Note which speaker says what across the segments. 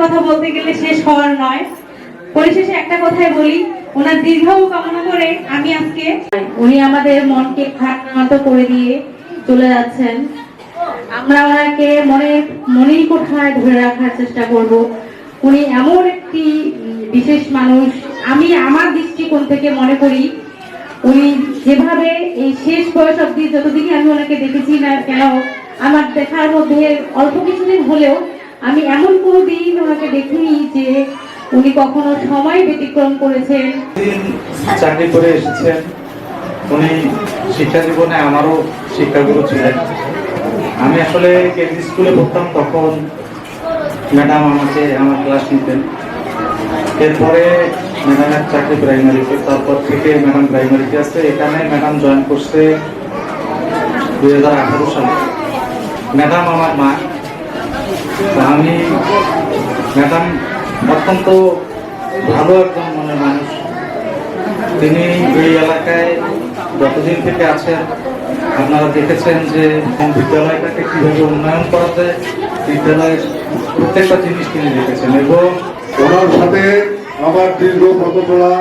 Speaker 1: কথা বলতে গেলে শেষ হওয়ার নয়। পরিশেষে একটা কথাই বলি, ওনার দীর্ঘায়ু কামনা করে আমি আজকে, উনি আমাদের মনকে খারাপ করে দিয়ে চলে যাচ্ছেন। আমরা ওনাকে মনের কোঠায় ধরে রাখার চেষ্টা করব। উনি এমন একটি বিশেষ মানুষ, আমি আমার দৃষ্টিকোণ থেকে মনে করি উনি যেভাবে এই শেষ বয়স অব্দি যতদিন আমি ওনাকে দেখেছি না কেন, আমার দেখার মধ্যে অল্প কিছুদিন হলেও আমি এমন কোনো দিন ওনাকে দেখিনি যে উনি কখনো সময় ব্যতিক্রম করেছেন।
Speaker 2: চাকরি করে এসেছেন, উনি শিক্ষা জীবনে আমারও শিক্ষাগুরু ছিলেন। আমি আসলে কেজি স্কুলে পড়তাম, তখন ম্যাডাম আমাকে আমার ক্লাস নিতেন। এরপরে ম্যাডামের চাকরি প্রাইমারিতে, তারপর থেকে ম্যাডাম প্রাইমারিতে আসছে। এখানে ম্যাডাম জয়েন করছে 2018 সালে। ম্যাডাম আমার মা। আমি ম্যাডাম অত্যন্ত ভালো একজন মনের মানুষ। তিনি এই এলাকায় যতদিন থেকে আছেন আপনারা দেখেছেন যে বিদ্যালয়টাকে কিভাবে উন্নয়ন করা যায়, বিদ্যালয়ের প্রত্যেকটা জিনিস তিনি দেখেছেন। এবং
Speaker 3: ওনার সাথে আমার দীর্ঘ পথ চলা।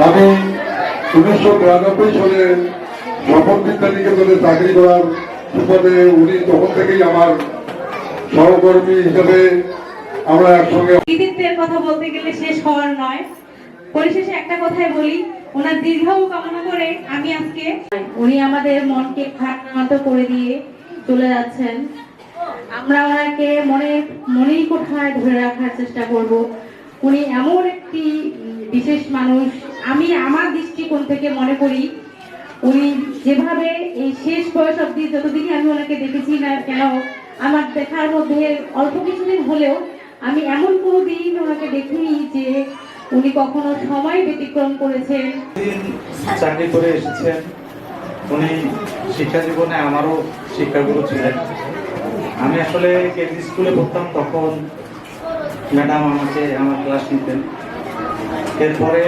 Speaker 3: আমি 1993 সালে স্বপন বিদ্যানিকেতনে চাকরি করার সুবাদে উনি তখন থেকেই আমার সহকর্মী হিসেবে আমরা একসঙ্গে।
Speaker 1: কৃতিত্বের কথা বলতে গেলে শেষ হওয়ার নয়। পরিশেষে একটা কথাই বলি, ওনার দীর্ঘায়ু কামনা করে আমি আজকে, উনি আমাদের মনকে খারাপ করে দিয়ে চলে যাচ্ছেন। আমরা ওনাকে মনের কোঠায় ধরে রাখার চেষ্টা করব। উনি এমন একটি বিশেষ মানুষ, আমি আমার দৃষ্টিকোণ থেকে মনে করি উনি যেভাবে এই শেষ বয়স অব্দি যতদিন আমি ওনাকে দেখেছি না কেন, আমার দেখার মধ্যে অল্প কিছুদিন হলেও আমি এমন কোনো দিন ওনাকে দেখিনি যে উনি কখনো সময় ব্যতিক্রম করেছেন।
Speaker 2: চাকরি করে এসেছেন, উনি শিক্ষা জীবনে আমারও শিক্ষাগুরু ছিলেন। আমি আসলে কেজি স্কুলে পড়তাম, তখন ম্যাডাম আমাকে আমার ক্লাস নিতেন। এরপরে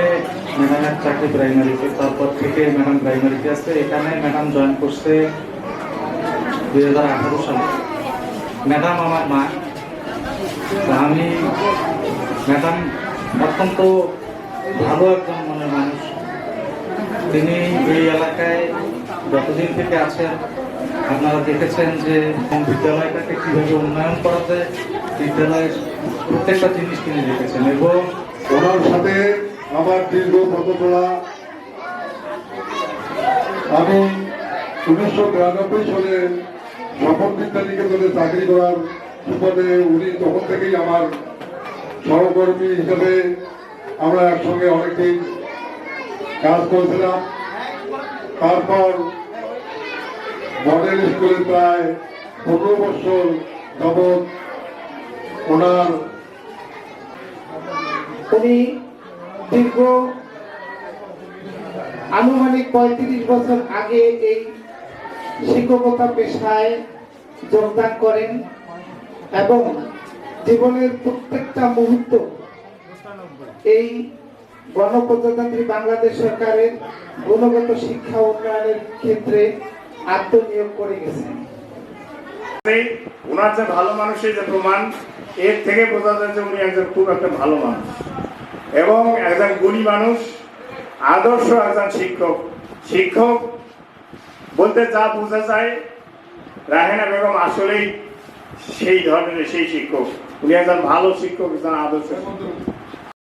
Speaker 2: ম্যাডামের চাকরি প্রাইমারিতে, তারপর থেকে ম্যাডাম প্রাইমারিতে আসছে। এখানে ম্যাডাম জয়েন করছে 2018 সালে। ম্যাডাম আমার মা। আমি ম্যাডাম অত্যন্ত ভালো একজন মনের মানুষ। তিনি এই এলাকায় যতদিন থেকে আছেন আপনারা দেখেছেন যে বিদ্যালয়টাকে কিভাবে উন্নয়ন করা যায়, বিদ্যালয়ের প্রত্যেকটা জিনিস তিনি দেখেছেন। এবং
Speaker 3: ওনার সাথে আমার দীর্ঘ পথ চলা। আমি 1993 সালে স্বপন বিদ্যানিকেতনে চাকরি করার সুবাদে উনি তখন থেকেই আমার সহকর্মী হিসেবে আমরা একসঙ্গে অনেকদিন কাজ করেছিলাম। তারপর মডেল স্কুলে প্রায় 15 বছর যাবৎ ওনার
Speaker 4: উনি দীর্ঘ আনুমানিক 35 বছর আগে এই শিক্ষকতা পেশায় যোগদান করেন এবং জীবনের প্রত্যেকটা মুহূর্ত এই গণপ্রজাতন্ত্রী বাংলাদেশ সরকারের গুণগত শিক্ষা উন্নয়নের ক্ষেত্রে আত্মনিয়োগ করে গেছেন।
Speaker 5: ওনার যে ভালো মানুষের যে প্রমাণ, এর থেকে বোঝা যায় যে উনি একজন খুব একটা ভালো মানুষ এবং একজন গুণী মানুষ, আদর্শ একজন শিক্ষক। শিক্ষক বলতে যা বোঝা যায়, রাহেনা বেগম আসলেই সেই ধরনের সেই শিক্ষক। উনি একজন ভালো শিক্ষক, একজন আদর্শ শিক্ষক।